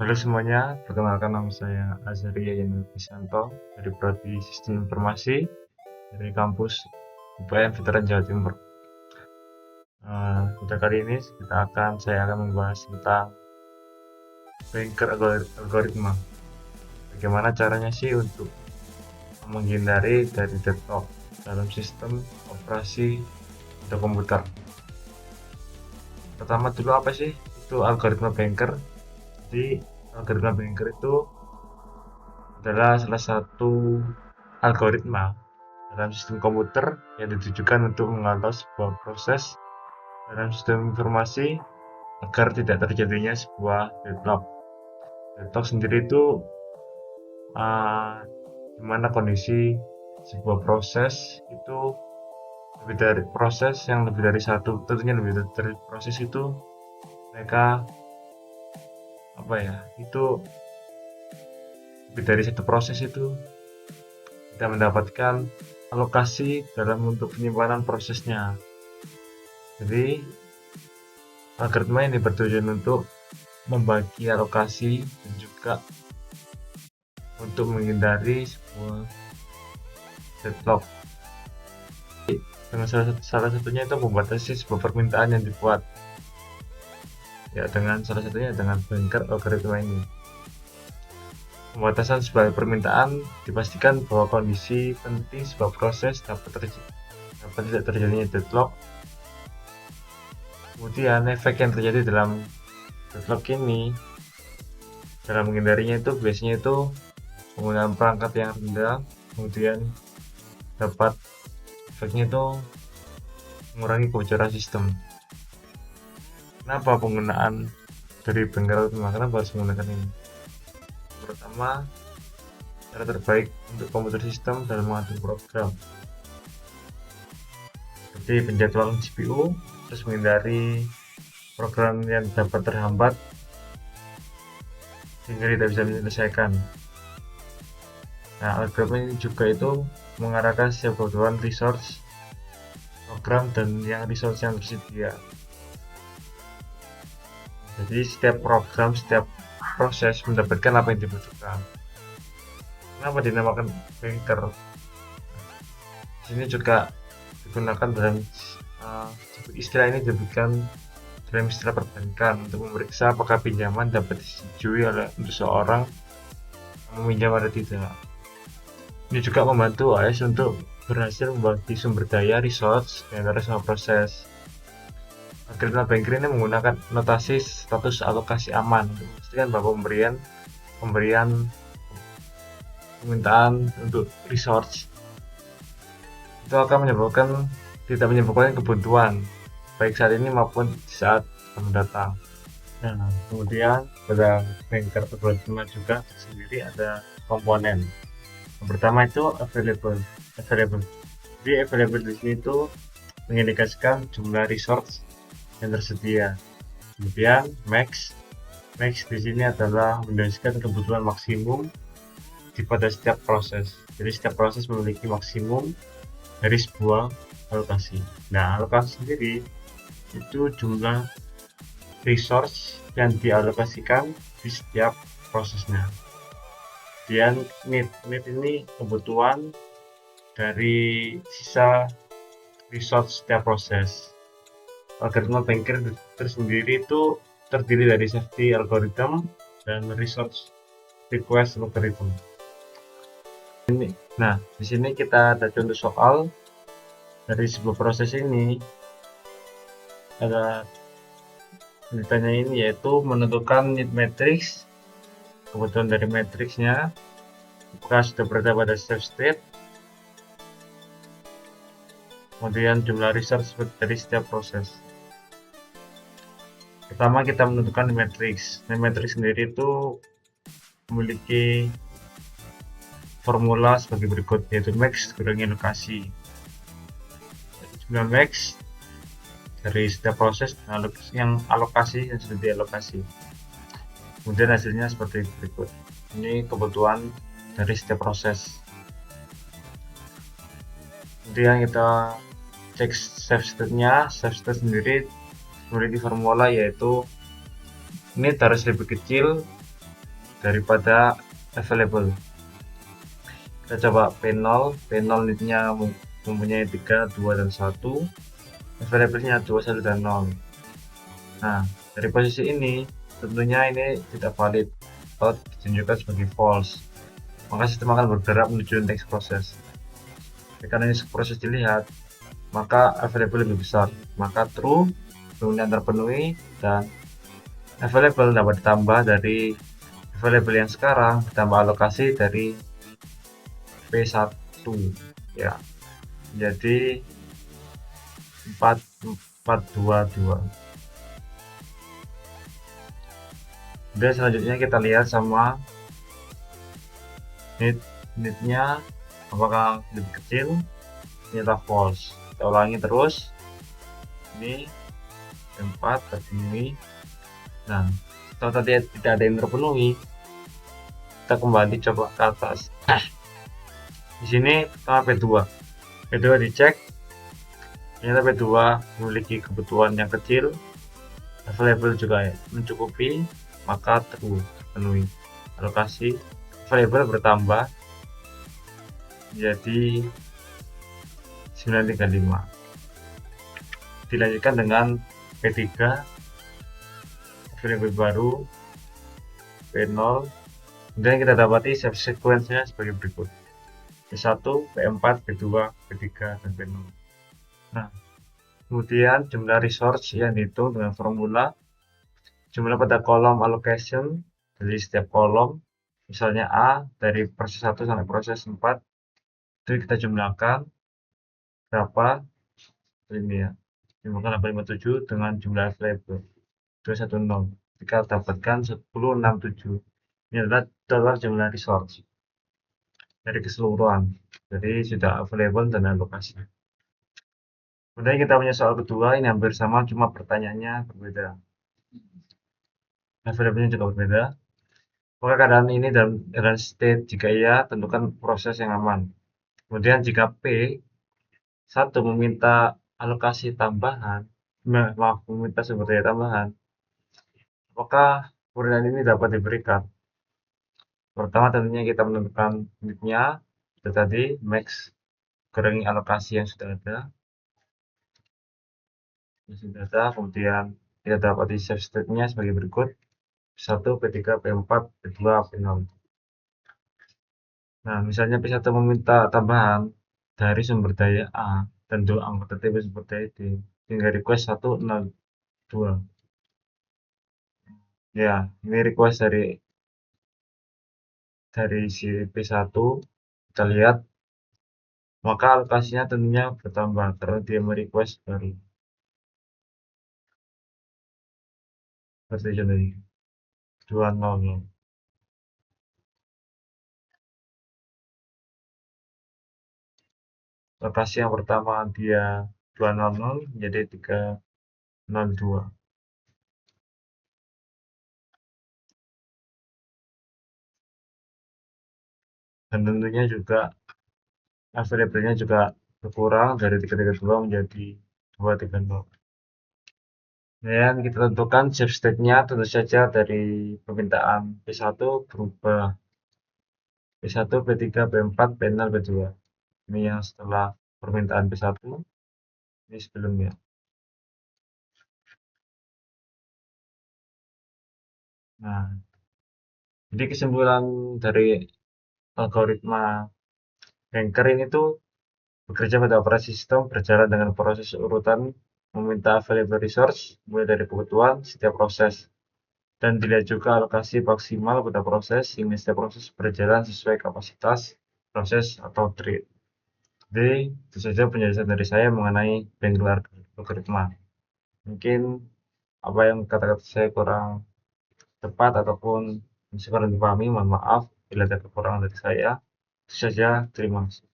Halo semuanya, perkenalkan nama saya Azaria Yanul Krisanto dari Prodi Sistem Informasi dari kampus UPN Veteran Jawa Timur. Pada kali ini saya akan membahas tentang banker algoritma. Bagaimana caranya sih untuk menghindari dari deadlock dalam sistem operasi atau komputer. Pertama dulu apa sih itu algoritma banker? Jadi algoritma banker itu adalah salah satu algoritma dalam sistem komputer yang ditujukan untuk mengatur sebuah proses dalam sistem informasi agar tidak terjadinya sebuah deadlock. Deadlock sendiri itu di mana kondisi sebuah proses itu lebih dari proses yang lebih dari satu, tentunya lebih dari proses itu mereka itu lebih dari satu proses itu tidak mendapatkan alokasi dalam untuk penyimpanan prosesnya. Jadi algoritma ini bertujuan untuk membagi alokasi dan juga untuk menghindari sebuah deadlock. Dengan salah satunya itu membatasi sebuah permintaan yang dibuat. Ya, dengan salah satunya dengan banker algoritma ini. Pembatasan sebuah permintaan dipastikan bahwa kondisi penting sebuah proses dapat tidak terjadinya deadlock. Kemudian efek yang terjadi dalam deadlock ini dalam menghindarinya itu biasanya itu penggunaan perangkat yang rendah, kemudian dapat efeknya itu mengurangi kebocoran sistem. Kenapa penggunaan dari banker algoritma? Kenapa harus menggunakan ini? Pertama, cara terbaik untuk komputer sistem dalam mengatur program seperti penjadwalan CPU, terus menghindari program yang dapat terhambat sehingga tidak bisa diselesaikan. Nah, algoritma ini juga itu mengarahkan setiap kebutuhan resource program dan yang resource yang tersedia. Jadi setiap program, setiap proses mendapatkan apa yang dibutuhkan. Kenapa dinamakan banker? Di sini juga digunakan dalam istilah ini diberikan dalam istilah perbankan untuk memeriksa apakah pinjaman dapat disetujui oleh untuk seorang yang meminjam atau tidak. Ini juga membantu AS untuk berhasil membagi sumber daya resource di antara semua proses. Algoritma banker ini menggunakan notasi status alokasi aman untuk memastikan bahwa pemberian permintaan untuk resource itu akan tidak menyebabkan kebuntuan baik saat ini maupun di saat mendatang. Nah, kemudian pada banker algoritma juga sendiri ada komponen. Yang pertama itu available. Jadi available di sini itu mengindikasikan jumlah resource yang tersedia. Kemudian max di sini adalah mendasarkan kebutuhan maksimum pada setiap proses. Jadi setiap proses memiliki maksimum dari sebuah alokasi. Nah, alokasi sendiri itu jumlah resource yang dialokasikan di setiap prosesnya. Kemudian need ini kebutuhan dari sisa resource setiap proses. Algoritma banker tersendiri itu terdiri dari safety algorithm dan resource request algorithm. Nah, di sini kita ada contoh soal dari sebuah proses ini. Ada ditanya ini yaitu menentukan need matrix, kebutuhan dari matriksnya, apakah sudah berada pada safe state, kemudian jumlah resource dari setiap proses. Pertama kita menentukan need matrix. Need matrix sendiri itu memiliki formula sebagai berikut, yaitu max kurangi alokasi. Jumlah max dari setiap proses yang alokasi yang sudah dialokasi. Kemudian hasilnya seperti berikut. Ini kebutuhan dari setiap proses. Kemudian kita cek safe state-nya. Safe state sendiri memiliki formula yaitu ini harus lebih kecil daripada available. Kita coba P0, P0 nitnya mempunyai 3, 2, dan 1, available-nya 2, 1, dan 0. Nah, dari posisi ini tentunya ini tidak valid atau ditunjukkan sebagai false, maka sistem akan bergerak menuju next proses. Karena ini proses dilihat, maka available lebih besar, maka true kemudian terpenuhi, dan available dapat ditambah dari available yang sekarang ditambah alokasi dari P1 ya, jadi 422. Kemudian selanjutnya kita lihat sama nitnya apakah lebih kecil, ternyata false. Kita ulangi terus, ini 4 terpenuhi. Nah, kalau tadi tidak ada yang terpenuhi, kita kembali coba ke atas. Di sini pertama P2 dicek, ternyata P2 memiliki kebutuhan yang kecil, available juga mencukupi, maka true terpenuhi. Alokasi available bertambah jadi 935. Dilanjutkan dengan P3, available baru P0. Kemudian kita dapati sequence-nya sebagai berikut: P1, P4, P2, P3, dan P0. Nah, kemudian jumlah resource yang dihitung dengan formula jumlah pada kolom allocation dari setiap kolom, misalnya A dari proses 1 sampai proses 4, itu kita jumlahkan berapa ini ya, jumlahkan 857 dengan jumlah available 210, kita dapatkan 1067. Ini adalah total jumlah resource dari keseluruhan, jadi sudah available dan alokasi. Kemudian kita punya soal kedua, ini hampir sama, cuma pertanyaannya berbeda, available-nya juga berbeda. Maka keadaan ini dalam state jika iya, tentukan proses yang aman. Kemudian jika P1 meminta alokasi tambahan, meminta sumber daya tambahan, apakah koordinat ini dapat diberikan? Pertama tentunya kita menentukan unitnya, itu tadi max kurangi alokasi yang sudah ada. Kemudian kita dapat di save state-nya sebagai berikut: P1, P3, P4, P2, P0. Nah, misalnya P1 meminta tambahan dari sumber daya A dan dua anggota TP sumber daya D, hingga request 102. Ya, ini request dari si P1, kita lihat, maka alokasinya tentunya bertambah karena dia merequest baru. Seperti contoh ini, 200. Lokasi yang pertama dia 200 menjadi 302. Dan tentunya juga available-nya juga berkurang dari 332 menjadi 230. Dan kita tentukan save state-nya, tentu saja dari permintaan P1 berubah P1, P3, P4, P0, P2. Ini yang setelah permintaan P1, ini sebelumnya. Nah, jadi kesimpulan dari algoritma Ranker ini tuh bekerja pada operasi sistem berjalan dengan proses urutan meminta available resource mulai dari kebutuhan setiap proses, dan dilihat juga alokasi maksimal pada proses sehingga setiap proses berjalan sesuai kapasitas proses atau thread. Jadi itu saja penjelasan dari saya mengenai Bangalore algoritma. Mungkin apa yang kata-kata saya kurang tepat ataupun masih kurang dipahami, mohon maaf bila ada kekurangan dari saya. Itu saja, terima kasih.